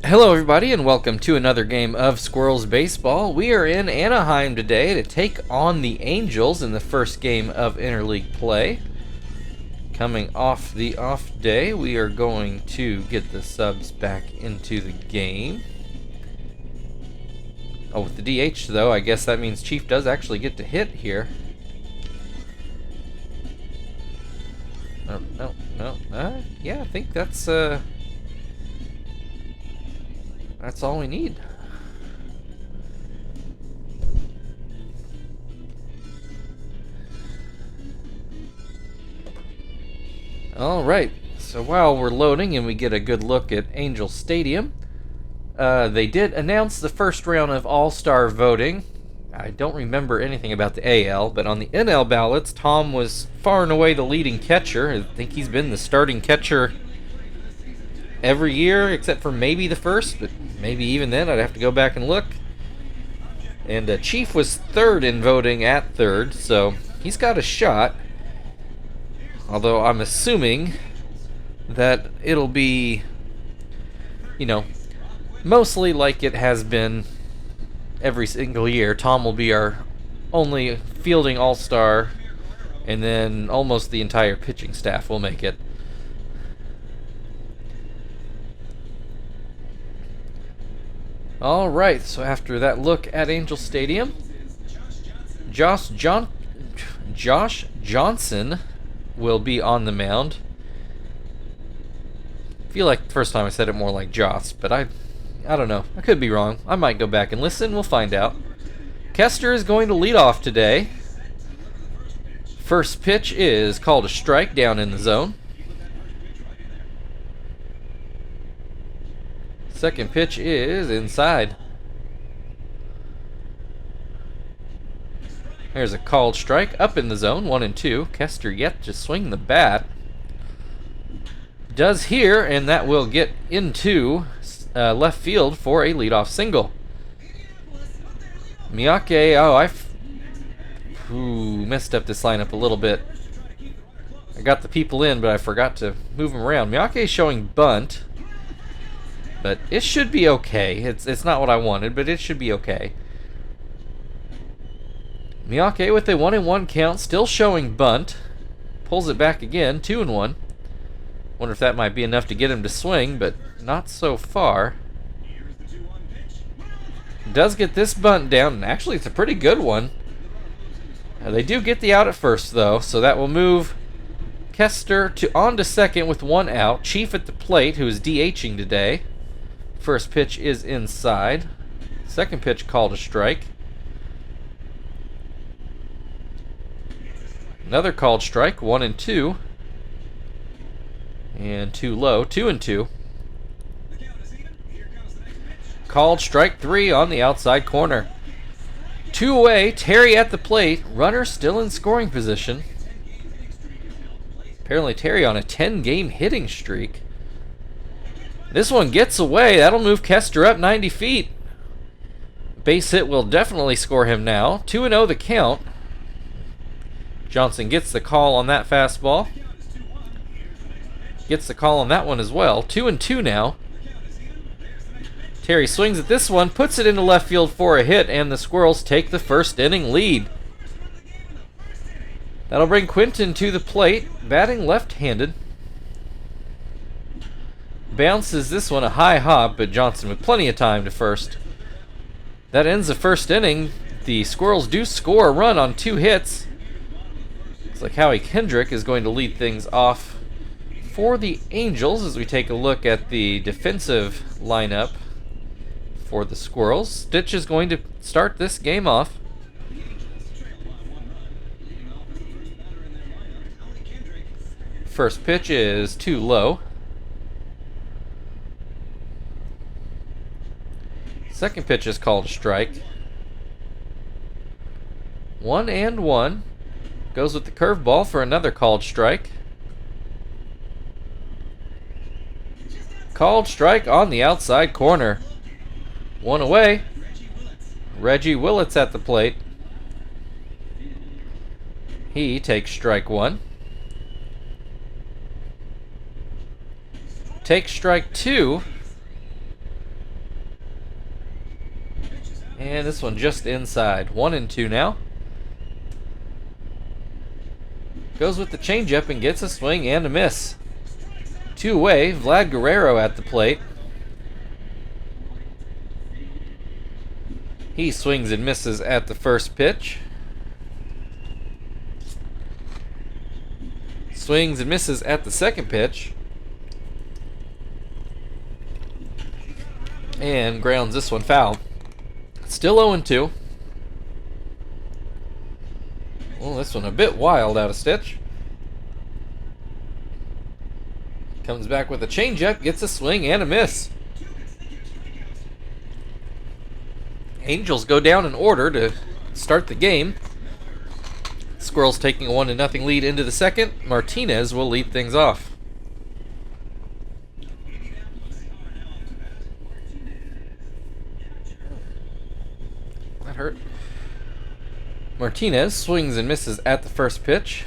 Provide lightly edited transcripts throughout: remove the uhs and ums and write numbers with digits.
Hello everybody and welcome to another game of Squirrels Baseball. We are in Anaheim today to take on the Angels in the first game of interleague play. Coming off the off day, we are going to get the subs back into the game. Oh, with the DH though, I guess that means Chief does actually get to hit here. No. Yeah, I think that's all we need. Alright, so while we're loading and we get a good look at Angel Stadium, they did announce the first round of All-Star voting. I don't remember anything about the AL, but on the NL ballots, Tom was far and away the leading catcher. I think he's been the starting catcher every year, except for maybe the first, but maybe even then I'd have to go back and look. And Chief was third in voting at third, so he's got a shot. Although I'm assuming that it'll be, mostly like it has been every single year. Tom will be our only fielding all-star, and then almost the entire pitching staff will make it. Alright, so after that look at Angel Stadium, Josh Johnson will be on the mound. I feel like the first time I said it more like Joss, but I don't know. I could be wrong. I might go back and listen. We'll find out. Kester is going to lead off today. First pitch is called a strike down in the zone. Second pitch is inside. There's a called strike up in the zone, 1-2. Kester yet to swing the bat. Does here, and that will get into left field for a leadoff single. Miyake, messed up this lineup a little bit. I got the people in, but I forgot to move them around. Miyake showing bunt, but it should be okay. It's not what I wanted, but it should be okay. Miyake with a 1-1 count, still showing bunt. Pulls it back again, 2-1. Wonder if that might be enough to get him to swing, but not so far. Does get this bunt down, and actually it's a pretty good one. They do get the out at first, though, so that will move Kester on to second with one out. Chief at the plate, who is DHing today. First pitch is inside. Second pitch called a strike. Another called strike, 1-2. And too low, 2-2. Called strike 3 on the outside corner. 2 away, Terry at the plate. Runner still in scoring position. Apparently Terry on a 10-game hitting streak. This one gets away. That'll move Kester up 90 feet. Base hit will definitely score him now. 2-0 the count. Johnson gets the call on that fastball. Gets the call on that one as well. 2-2 now. Terry swings at this one, puts it into left field for a hit, and the Squirrels take the first inning lead. That'll bring Quinton to the plate, batting left-handed. Bounces this one a high hop, but Johnson with plenty of time to first. That ends the first inning. The Squirrels do score a run on 2 hits. Looks like Howie Kendrick is going to lead things off for the Angels as we take a look at the defensive lineup for the Squirrels. Stitch is going to start this game off. First pitch is too low. Second pitch is called a strike. 1-1. Goes with the curveball for another called strike. Called strike on the outside corner. 1 away. Reggie Willits at the plate. He takes strike 1. Takes strike 2. And this one just inside. 1-2 now. Goes with the changeup and gets a swing and a miss. 2 away. Vlad Guerrero at the plate. He swings and misses at the first pitch. Swings and misses at the second pitch. And grounds this one foul. Still 0-2. Well, this one a bit wild out of stitch. Comes back with a changeup, gets a swing and a miss. Angels go down in order to start the game. Squirrels taking a 1-0 lead into the second. Martinez will lead things off. That hurt. Martinez swings and misses at the first pitch.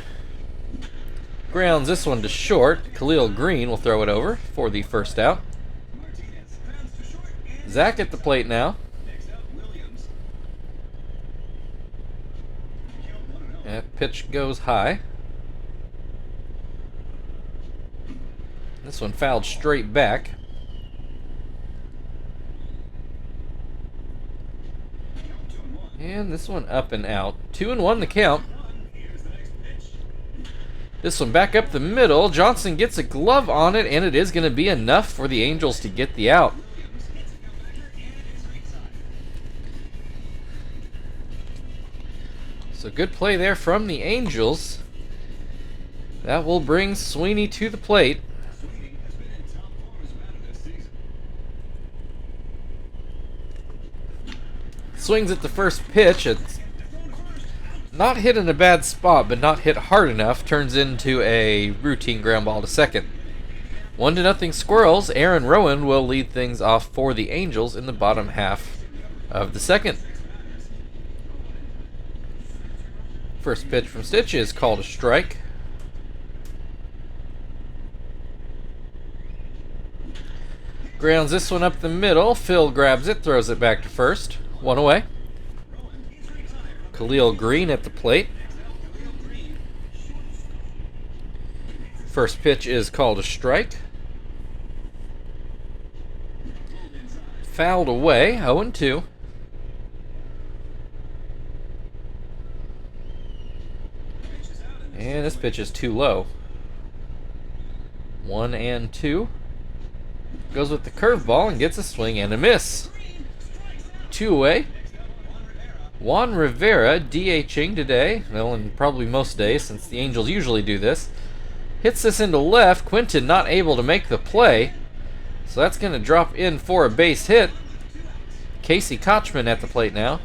Grounds this one to short. Khalil Green will throw it over for the first out. Zach at the plate now. That pitch goes high. This one fouled straight back. And this one up and out. 2-1 the count. This one back up the middle. Johnson gets a glove on it, and it is going to be enough for the Angels to get the out. So good play there from the Angels. That will bring Sweeney to the plate. Swings at the first pitch. It's not hit in a bad spot, but not hit hard enough. Turns into a routine ground ball to second. 1-0 Squirrels. Aaron Rowan will lead things off for the Angels in the bottom half of the second. First pitch from Stitch is called a strike. Grounds this one up the middle. Phil grabs it, throws it back to first. 1 away. Khalil Green at the plate. First pitch is called a strike. Fouled away. 0-2. And this pitch is too low. 1-2. Goes with the curveball and gets a swing and a miss. 2 away. Juan Rivera DHing today. Well, and probably most days since the Angels usually do this. Hits this into left. Quinton not able to make the play. So that's going to drop in for a base hit. Casey Kochman at the plate now.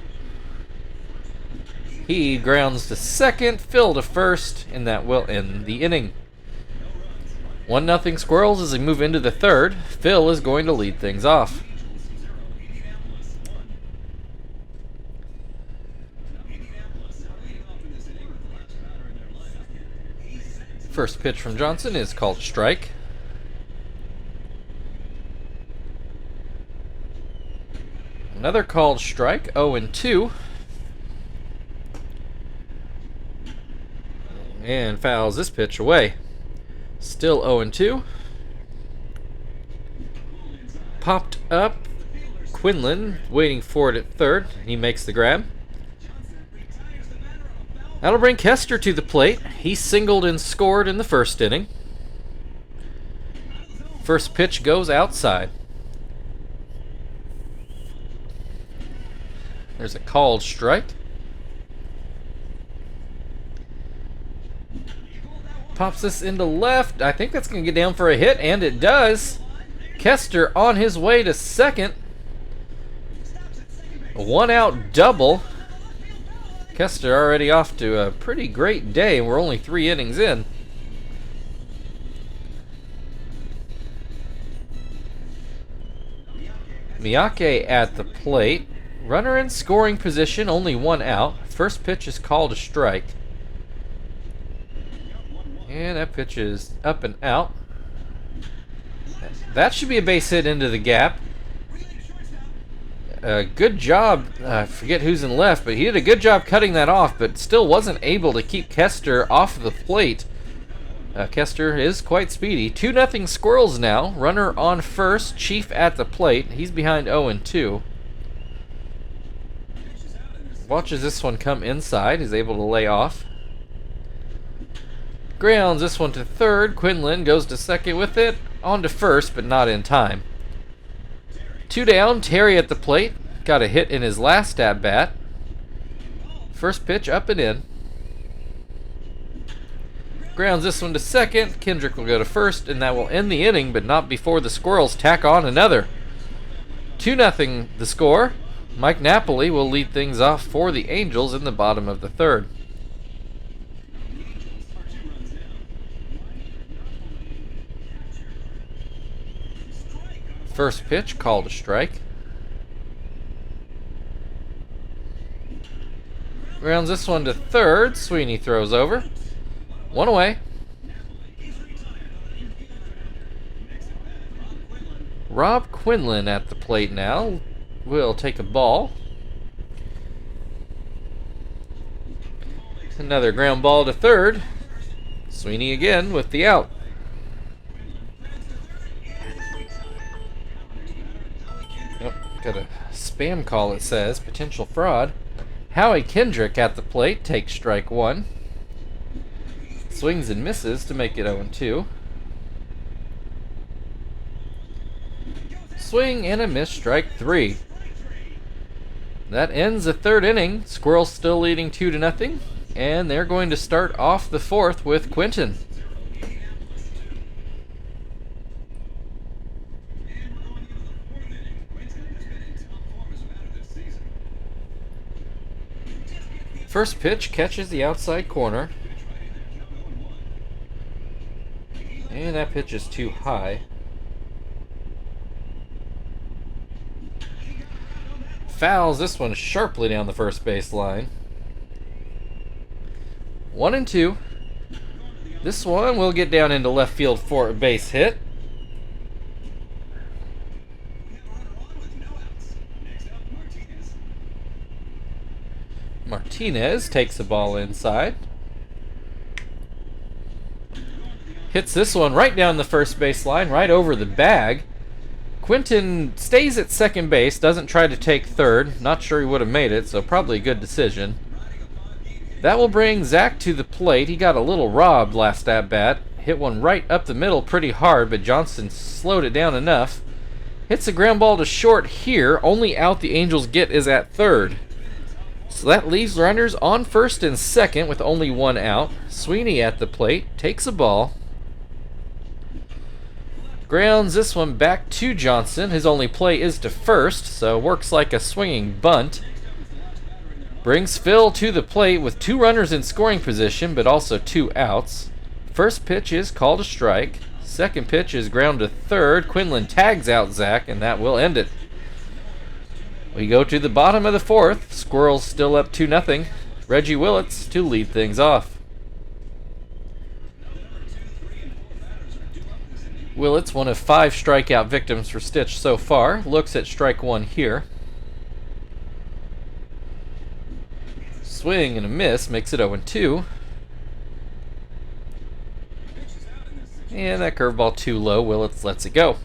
He grounds to second, Phil to first, and that will end the inning. 1-0 Squirrels as they move into the third. Phil is going to lead things off. First pitch from Johnson is called strike. Another called strike, 0-2. And fouls this pitch away. Still 0-2. Popped up. Quinlan waiting for it at third. He makes the grab. That'll bring Kester to the plate. He singled and scored in the first inning. First pitch goes outside. There's a called strike. Pops this into left. I think that's going to get down for a hit, and it does. Kester on his way to second. A 1-out double. Kester already off to a pretty great day, and we're only 3 innings in. Miyake at the plate. Runner in scoring position, only 1 out. First pitch is called a strike. And that pitch is up and out. That should be a base hit into the gap. a good job. I forget who's in left, but he did a good job cutting that off, but still wasn't able to keep Kester off the plate. Kester is quite speedy. 2-0 Squirrels now. Runner on first. Chief at the plate. He's behind 0-2. Watches this one come inside. He's able to lay off. Grounds this one to third. Quinlan goes to second with it. On to first, but not in time. 2 down. Terry at the plate. Got a hit in his last at-bat. First pitch up and in. Grounds this one to second. Kendrick will go to first, and that will end the inning, but not before the Squirrels tack on another. 2-0 the score. Mike Napoli will lead things off for the Angels in the bottom of the third. First pitch called a strike. Grounds this one to third. Sweeney throws over. 1 away. Rob Quinlan at the plate now. Will take a ball. Another ground ball to third. Sweeney again with the out. Oh, got a spam call, it says. Potential fraud. Howie Kendrick at the plate takes strike 1. Swings and misses to make it 0-2. Swing and a miss, strike 3. That ends the third inning. Squirrels still leading 2-0, and they're going to start off the fourth with Quinton. First pitch catches the outside corner. And that pitch is too high. Fouls this one sharply down the first base line. 1-2. This one will get down into left field for a base hit. Martinez takes the ball inside. Hits this one right down the first base line, right over the bag. Quinton stays at second base, doesn't try to take third. Not sure he would have made it, so probably a good decision. That will bring Zach to the plate. He got a little robbed last at-bat. Hit one right up the middle pretty hard, but Johnson slowed it down enough. Hits a ground ball to short here. Only out the Angels get is at third. So that leaves runners on first and second with only 1 out. Sweeney at the plate takes a ball. Grounds this one back to Johnson. His only play is to first, so works like a swinging bunt. Brings Phil to the plate with 2 runners in scoring position, but also 2 outs. First pitch is called a strike. Second pitch is ground to third. Quinlan tags out Zach, and that will end it. We go to the bottom of the fourth. Squirrels still up 2-0. Reggie Willits to lead things off. Willits, one of 5 strikeout victims for Stitch so far, looks at strike 1 here. Swing and a miss makes it 0-2. And that curveball too low. Willits lets it go.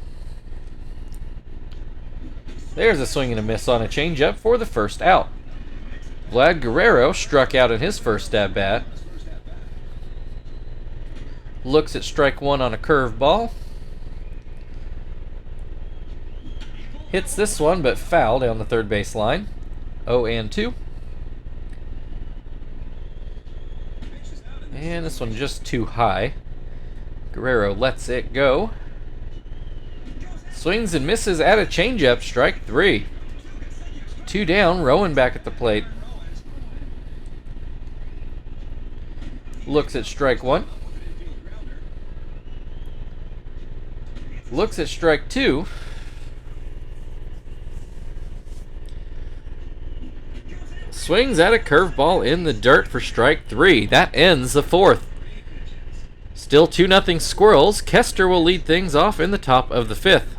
There's a swing and a miss on a changeup for the first out. Vlad Guerrero struck out in his first at-bat. Looks at strike 1 on a curveball. Hits this one, but foul down the third base line. 0-2. And this one just too high. Guerrero lets it go. Swings and misses at a changeup, strike 3. 2 down, Rowan back at the plate. Looks at strike 1. Looks at strike 2. Swings at a curveball in the dirt for strike 3. That ends the fourth. Still 2-0 Squirrels. Kester will lead things off in the top of the fifth.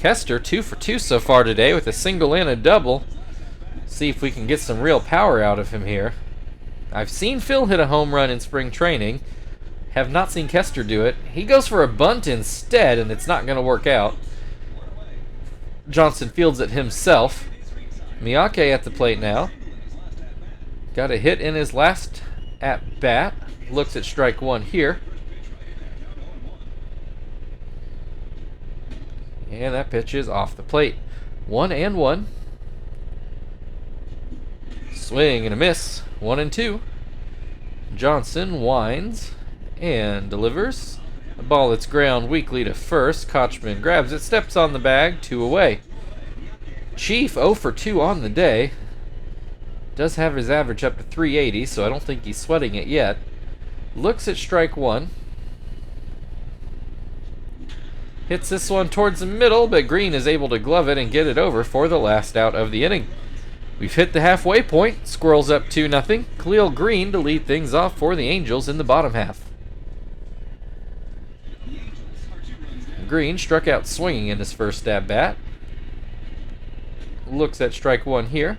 Kester 2 for 2 so far today with a single and a double. See if we can get some real power out of him here. I've seen Phil hit a home run in spring training. Have not seen Kester do it. He goes for a bunt instead, and it's not going to work out. Johnson fields it himself. Miyake at the plate now. Got a hit in his last at bat. Looks at strike one here. And that pitch is off the plate. 1-1. Swing and a miss. 1-2. Johnson winds and delivers. A ball that's ground weakly to first. Kochman grabs it, steps on the bag, 2 away. Chief 0 for 2 on the day. Does have his average up to 380, so I don't think he's sweating it yet. Looks at strike one. Hits this one towards the middle, but Green is able to glove it and get it over for the last out of the inning. We've hit the halfway point. Squirrels up 2-0. Khalil Green to lead things off for the Angels in the bottom half. Green struck out swinging in his first at bat. Looks at strike one here.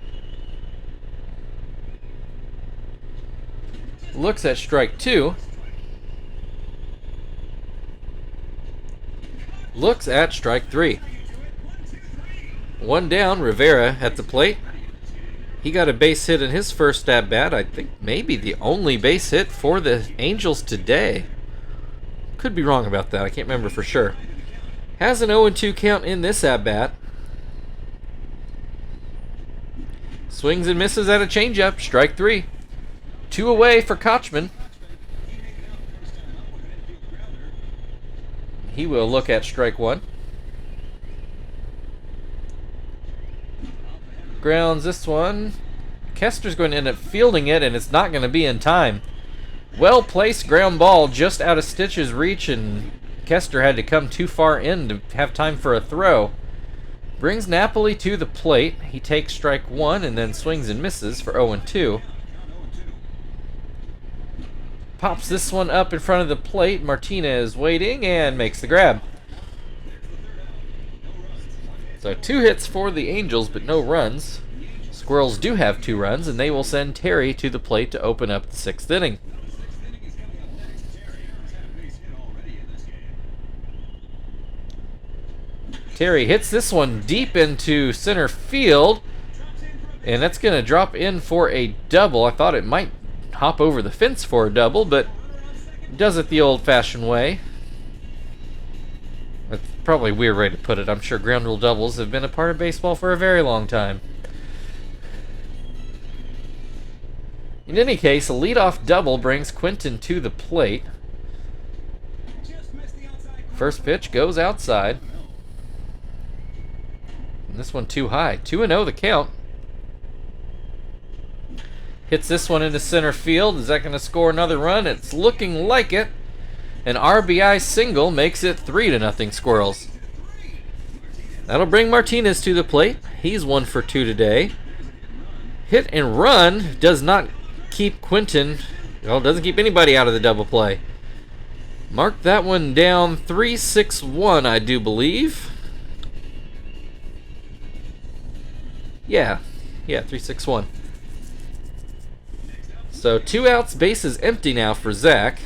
Looks at strike two. Looks at strike three. One down, Rivera at the plate. He got a base hit in his first at bat. I think maybe the only base hit for the Angels today. Could be wrong about that. I can't remember for sure. Has an 0-2 count in this at bat. Swings and misses at a changeup. Strike three. 2 away for Kochman. He will look at strike one. Grounds this one. Kester's going to end up fielding it, and it's not going to be in time. Well-placed ground ball just out of Stitch's reach, and Kester had to come too far in to have time for a throw. Brings Napoli to the plate. He takes strike one and then swings and misses for 0-2. Pops this one up in front of the plate. Martinez waiting and makes the grab. So 2 hits for the Angels, but no runs. Squirrels do have 2 runs, and they will send Terry to the plate to open up the 6th inning. Terry hits this one deep into center field, and that's going to drop in for a double. I thought it might hop over the fence for a double, but does it the old-fashioned way. That's probably a weird way to put it. I'm sure ground rule doubles have been a part of baseball for a very long time. In any case, a leadoff double brings Quinton to the plate. First pitch goes outside. And this one too high. 2-0 the count. Hits this one into center field. Is that going to score another run? It's looking like it. An RBI single makes it 3-0 Squirrels. That'll bring Martinez to the plate. He's 1 for 2 today. Hit and run does not keep Quinton, well, doesn't keep anybody out of the double play. Mark that one down. 3-6-1, I do believe. Yeah, 3-6-1. So 2 outs, bases empty now for Zach.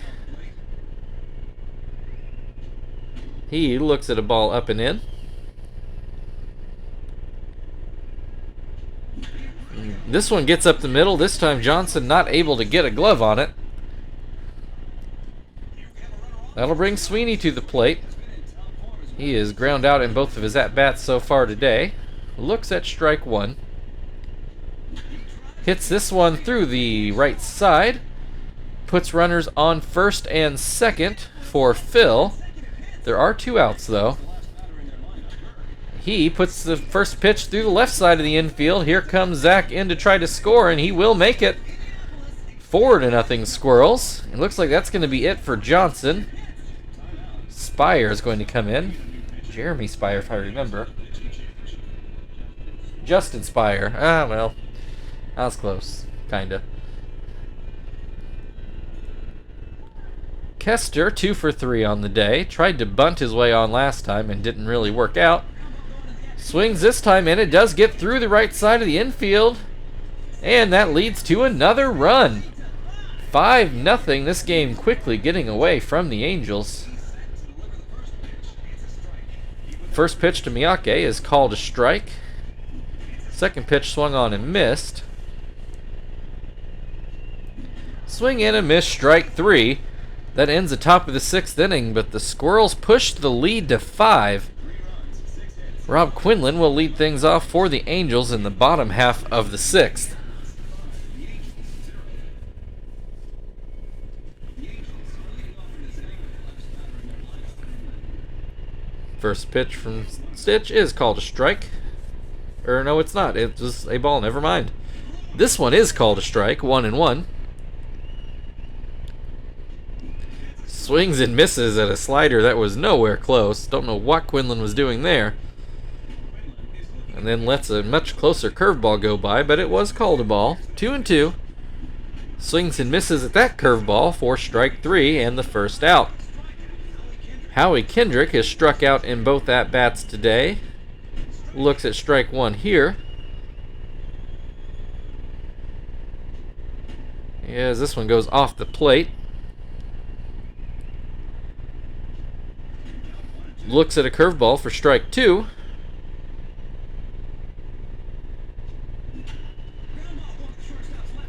He looks at a ball up and in. This one gets up the middle. This time Johnson not able to get a glove on it. That'll bring Sweeney to the plate. He is ground out in both of his at-bats so far today. Looks at strike one. Hits this one through the right side. Puts runners on first and second for Phil. There are 2 outs though. He puts the first pitch through the left side of the infield. Here comes Zach in to try to score, and he will make it. 4-0 Squirrels. It looks like that's going to be it for Johnson. Spire is going to come in. Jeremy Spire, if I remember. Justin Spire. Well, that was close. Kinda. Kester, 2 for 3 on the day. Tried to bunt his way on last time and didn't really work out. Swings this time, and it does get through the right side of the infield. And that leads to another run. 5-0. This game quickly getting away from the Angels. First pitch to Miyake is called a strike. Second pitch swung on and missed. Swing and a miss, strike 3. That ends the top of the 6th inning, but the Squirrels pushed the lead to 5. Rob Quinlan will lead things off for the Angels in the bottom half of the 6th. First pitch from Stitch is called a strike. Or no, it's not. It's just a ball. Never mind. This one is called a strike. 1-1. Swings and misses at a slider that was nowhere close. Don't know what Quinlan was doing there. And then lets a much closer curveball go by, but it was called a ball. 2-2. Swings and misses at that curveball for strike 3 and the first out. Howie Kendrick has struck out in both at-bats today. Looks at strike 1 here. As this one goes off the plate. Looks at a curveball for strike 2.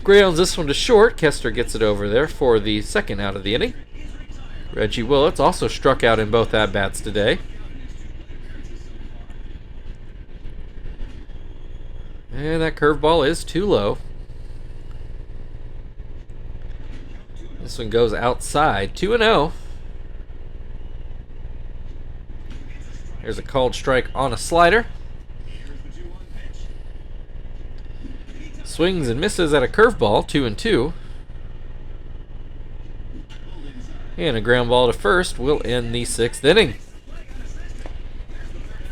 Grounds this one to short. Kester gets it over there for the second out of the inning. Reggie Willits also struck out in both at-bats today. And that curveball is too low. This one goes outside. 2-0. Here's a called strike on a slider. Swings and misses at a curveball. 2-2. And a ground ball to first will end the 6th inning.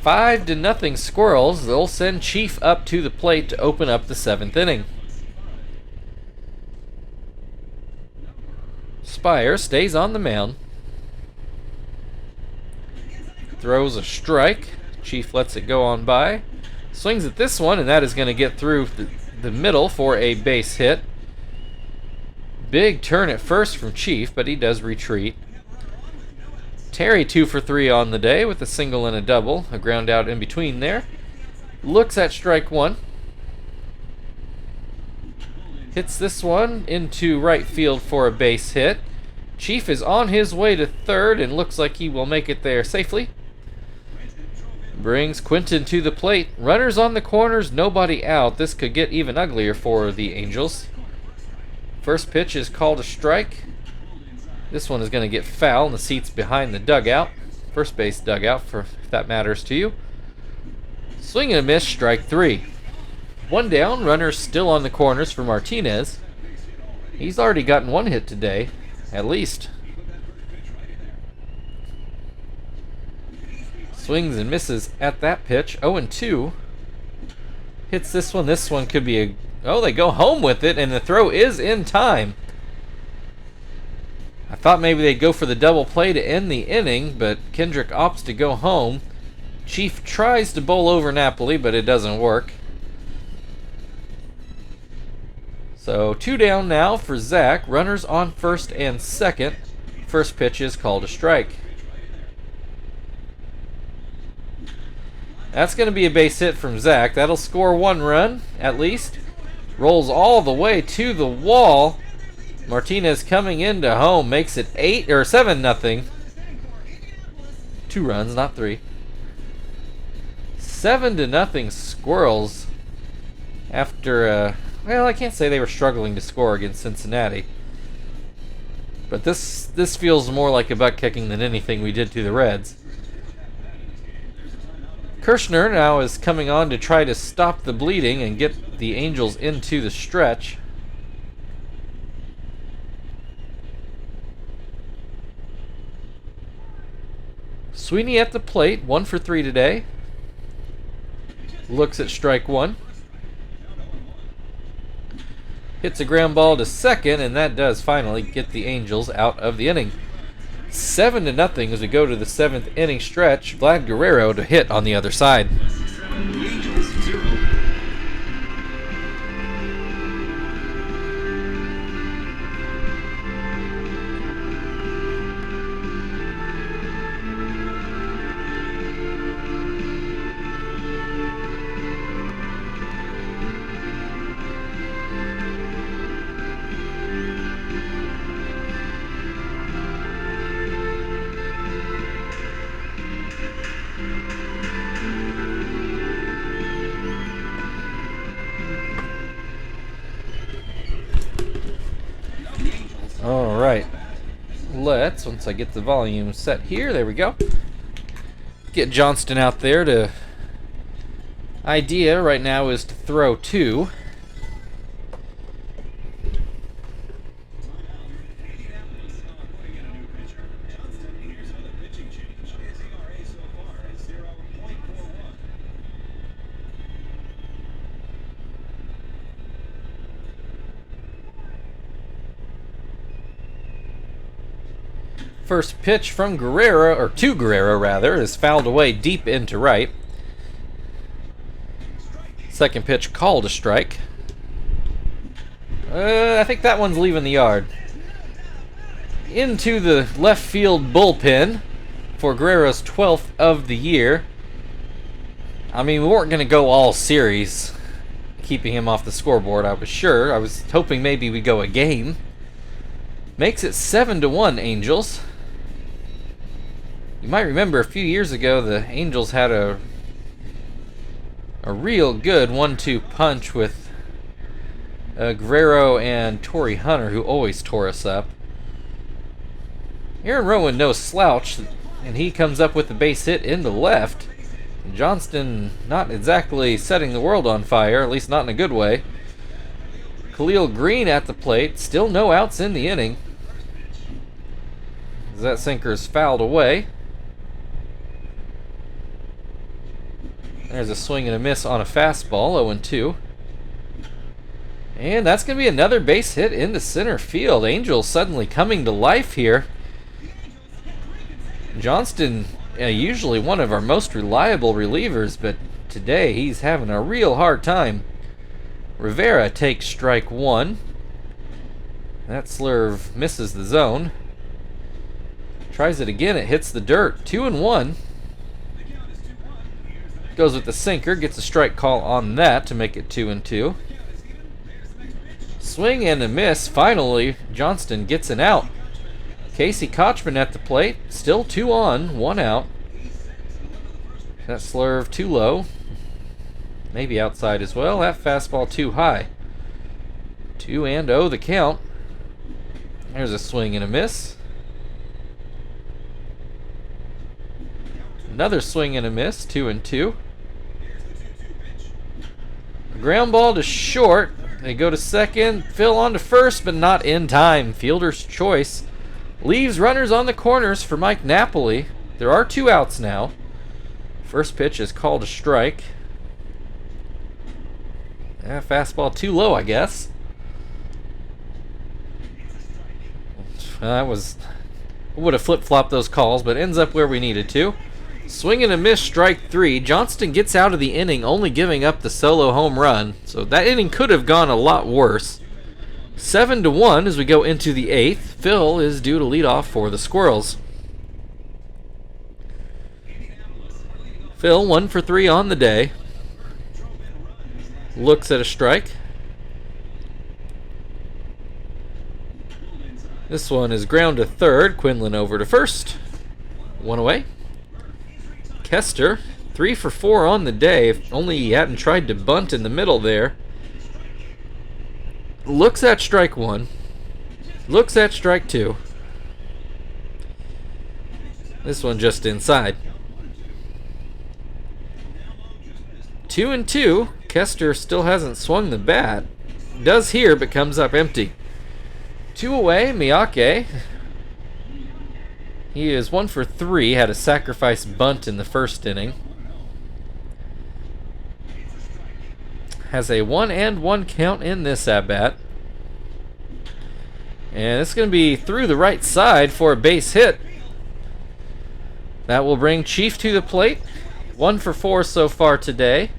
5-0 Squirrels. They'll send Chief up to the plate to open up the 7th inning. Spire stays on the mound. Throws a strike. Chief lets it go on by. Swings at this one, and that is going to get through the middle for a base hit. Big turn at first from Chief, but he does retreat. Terry 2 for 3 on the day with a single and a double. A ground out in between there. Looks at strike 1. Hits this one into right field for a base hit. Chief is on his way to third and looks like he will make it there safely. Brings Quinton to the plate. Runners on the corners, nobody out. This could get even uglier for the Angels. First pitch is called a strike. This one is going to get foul in the seats behind the dugout. First base dugout, if that matters to you. Swing and a miss, strike 3. One down, runners still on the corners for Martinez. He's already gotten one hit today, at least. Swings and misses at that pitch. 0-2. Hits this one. This one could be a... Oh, they go home with it, and the throw is in time. I thought maybe they'd go for the double play to end the inning, but Kendrick opts to go home. Chief tries to bowl over Napoli, but it doesn't work. So 2 down now for Zach. Runners on first and second. First pitch is called a strike. That's going to be a base hit from Zach. That'll score 1 run, at least. Rolls all the way to the wall. Martinez coming into home makes it 7-0. 2 runs, not 3. 7-0 Squirrels. After, well, I can't say they were struggling to score against Cincinnati. But this feels more like a butt kicking than anything we did to the Reds. Kirshner now is coming on to try to stop the bleeding and get the Angels into the stretch. Sweeney at the plate, 1 for 3 today. Looks at strike 1. Hits a ground ball to second, and that does finally get the Angels out of the inning. 7-0 as we go to the 7th inning stretch. Vlad Guerrero to hit on the other side. outlets once I get the volume set here. There we go. Get Johnston out there to... Idea right now is to throw 2. First pitch from Guerrero, or to Guerrero rather, is fouled away deep into right. Second pitch called a strike. I think that one's leaving the yard. Into the left field bullpen for Guerrero's 12th of the year. I mean, we weren't going to go all series keeping him off the scoreboard, I was sure. I was hoping maybe we'd go a game. Makes it 7-1 Angels. You might remember a few years ago the Angels had a real good 1-2 punch with Guerrero and Torrey Hunter, who always tore us up. Aaron Rowan, no slouch, and he comes up with the base hit into left. Johnston not exactly setting the world on fire, at least not in a good way. Khalil Green at the plate, still no outs in the inning. As that sinker is fouled away. There's a swing and a miss on a fastball, 0-2. And that's going to be another base hit into center field. Angels suddenly coming to life here. Johnston, usually one of our most reliable relievers, but today he's having a real hard time. Rivera takes strike 1. That slurve misses the zone. Tries it again, it hits the dirt. 2-1. Goes with the sinker, gets a strike call on that to make it 2-2. Swing and a miss. Finally, Johnston gets an out. Casey Kochman at the plate. Still 2 on, 1 out. That slurve too low. Maybe outside as well. That fastball too high. 2-0 the count. There's a swing and a miss. Another swing and a miss. 2-2. Ground ball to short. They go to second. Phil on to first, but not in time. Fielder's choice. Leaves runners on the corners for Mike Napoli. There are 2 outs now. First pitch is called a strike. Fastball too low, I guess. That was... would have flip-flopped those calls, but ends up where we needed to. Swing and a miss, strike 3. Johnston gets out of the inning, only giving up the solo home run. So that inning could have gone a lot worse. 7-1 as we go into the 8th. Phil is due to lead off for the Squirrels. Phil 1 for 3 on the day. Looks at a strike. This one is ground to third. Quinlan over to first. 1 away. Kester, 3 for 4 on the day. If only he hadn't tried to bunt in the middle there. Looks at strike 1. Looks at strike 2. This one just inside. 2-2. Kester still hasn't swung the bat. Does here, but comes up empty. 2 away, Miyake. He is 1 for 3, had a sacrifice bunt in the first inning. Has a 1-1 count in this at-bat. And it's going to be through the right side for a base hit. That will bring Chief to the plate. 1 for 4 so far today.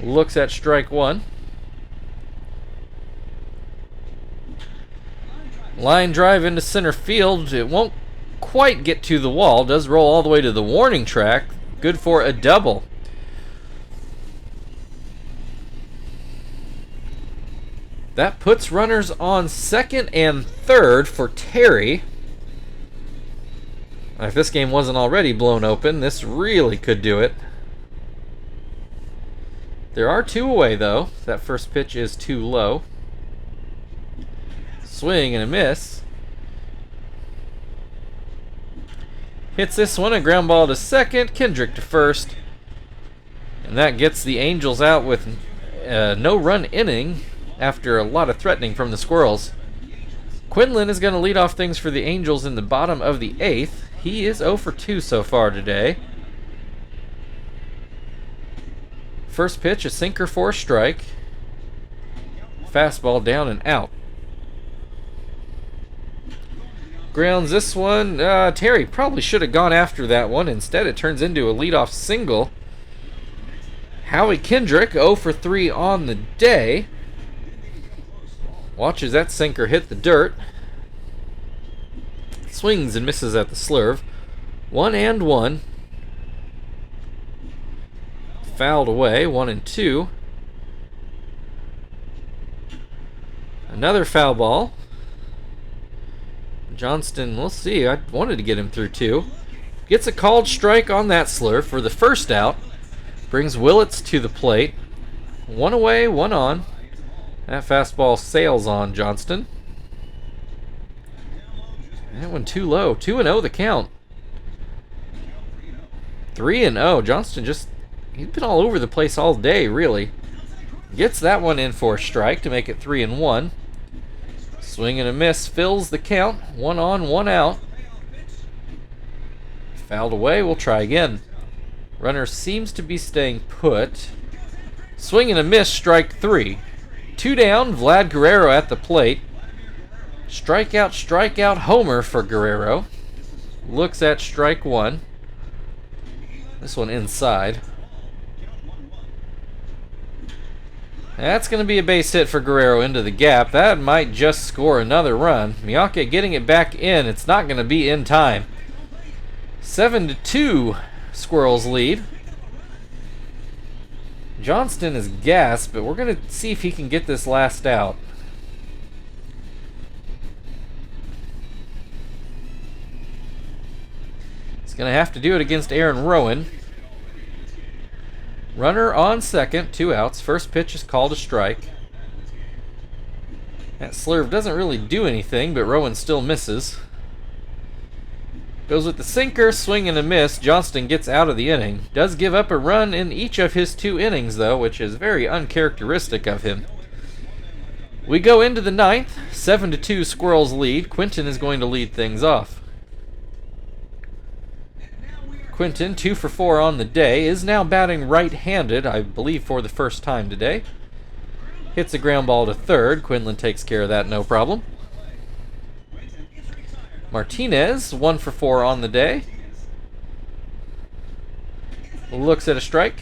Looks at strike 1. Line drive into center field. It won't quite get to the wall. Does roll all the way to the warning track. Good for a double. That puts runners on second and third for Terry. If this game wasn't already blown open, this really could do it. There are 2 away, though. That first pitch is too low. Swing and a miss. Hits this one, a ground ball to second, Kendrick to first. And that gets the Angels out with no run inning after a lot of threatening from the Squirrels. Quinlan is going to lead off things for the Angels in the bottom of the 8th. He is 0 for 2 so far today. First pitch, a sinker for a strike. Fastball down and out. Grounds this one. Terry probably should have gone after that one. Instead, it turns into a leadoff single. Howie Kendrick, 0 for 3 on the day. Watches that sinker hit the dirt. Swings and misses at the slurve. 1-1. Fouled away. 1-2. Another foul ball. Johnston, we'll see. I wanted to get him through 2. Gets a called strike on that slurve for the first out. Brings Willits to the plate. 1 away, 1 on. That fastball sails on Johnston. That one too low. 2-0 the count. 3-0. Johnston he's been all over the place all day, really. Gets that one in for a strike to make it 3-1. Swing and a miss fills the count. 1 on, 1 out. Fouled away. We'll try again. Runner seems to be staying put. Swing and a miss, strike 3. 2 down, Vlad Guerrero at the plate. Strikeout, homer for Guerrero. Looks at strike 1. This one inside. That's going to be a base hit for Guerrero into the gap. That might just score another run. Miyake getting it back in. It's not going to be in time. 7-2, Squirrels lead. Johnston is gassed, but we're going to see if he can get this last out. He's going to have to do it against Aaron Rowan. Runner on second, 2 outs. First pitch is called a strike. That slurve doesn't really do anything, but Rowan still misses. Goes with the sinker, swing and a miss. Johnston gets out of the inning. Does give up a run in each of his 2 innings, though, which is very uncharacteristic of him. We go into the 9th. 7-2 Squirrels lead. Quinton is going to lead things off. Quinton, 2 for 4 on the day, is now batting right-handed, I believe for the first time today. Hits a ground ball to third. Quinlan takes care of that, no problem. Martinez, 1 for 4 on the day. Looks at a strike.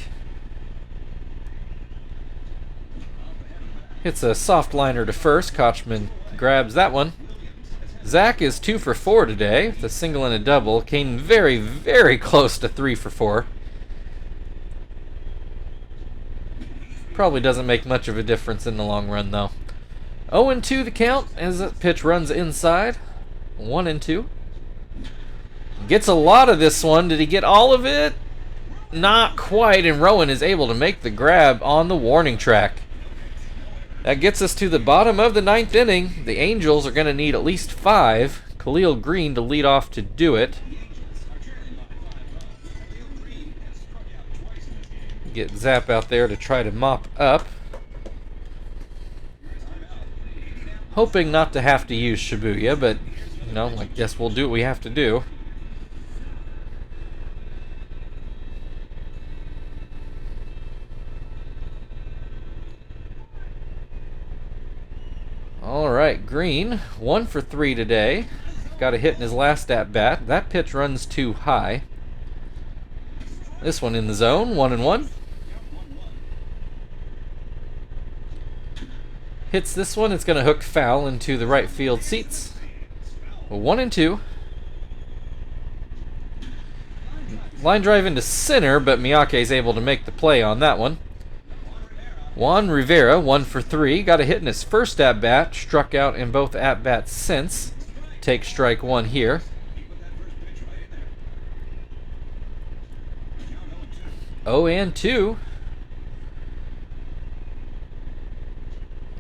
Hits a soft liner to first. Kochman grabs that one. Zach is 2 for 4 today with a single and a double. Came very, very close to 3 for 4. Probably doesn't make much of a difference in the long run, though. 0-2 the count as that pitch runs inside. 1-2. Gets a lot of this one. Did he get all of it? Not quite, and Rowan is able to make the grab on the warning track. That gets us to the bottom of the 9th inning. The Angels are going to need at least 5. Khalil Green to lead off to do it. Get Zap out there to try to mop up. Hoping not to have to use Shibuya, but you know, I guess we'll do what we have to do. Alright, Green, 1 for 3 today. Got a hit in his last at-bat. That pitch runs too high. This one in the zone, 1-1. Hits this one, it's going to hook foul into the right field seats. 1-2. Line drive into center, but Miyake is able to make the play on that one. Juan Rivera, 1 for 3. Got a hit in his first at-bat. Struck out in both at-bats since. Take strike 1 here. Oh, and 2.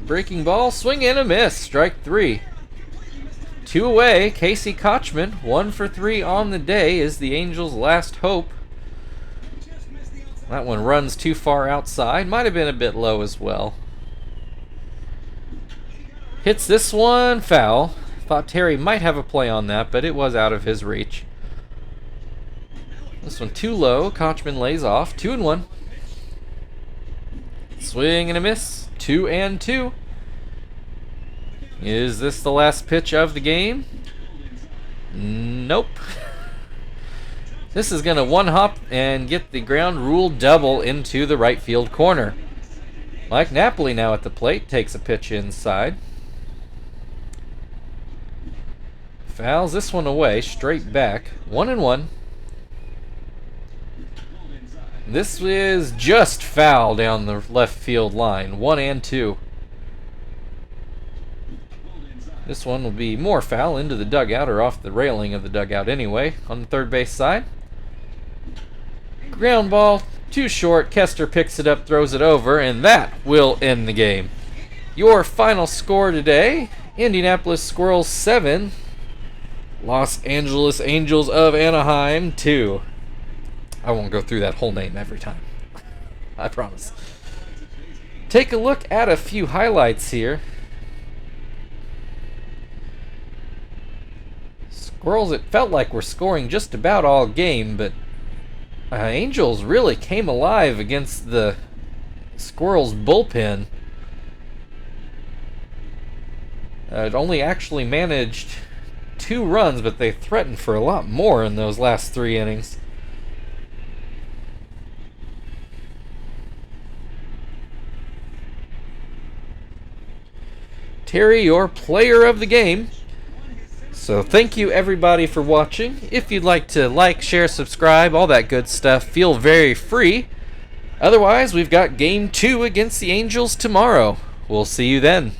Breaking ball, swing and a miss. Strike 3. 2 away. Casey Kochman, 1 for 3 on the day, is the Angels' last hope. That one runs too far outside. Might have been a bit low as well. Hits this one, foul. Thought Terry might have a play on that, but it was out of his reach. This one too low. Kochman lays off. 2-1. Swing and a miss. 2-2. Is this the last pitch of the game? Nope. This is going to one-hop and get the ground rule double into the right field corner. Mike Napoli now at the plate, takes a pitch inside. Fouls this one away, straight back. 1-1. This is just foul down the left field line. 1-2. This one will be more foul into the dugout, or off the railing of the dugout anyway, on the third base side. Ground ball, too short. Kester picks it up, throws it over, and that will end the game. Your final score today, Indianapolis Squirrels 7, Los Angeles Angels of Anaheim 2. I won't go through that whole name every time. I promise. Take a look at a few highlights here. Squirrels, it felt like we're scoring just about all game, but Angels really came alive against the Squirrels bullpen. It only actually managed 2 runs, but they threatened for a lot more in those last 3 innings. Terry, your player of the game. So thank you everybody for watching. If you'd like to like, share, subscribe, all that good stuff, feel very free. Otherwise, we've got Game 2 against the Angels tomorrow. We'll see you then.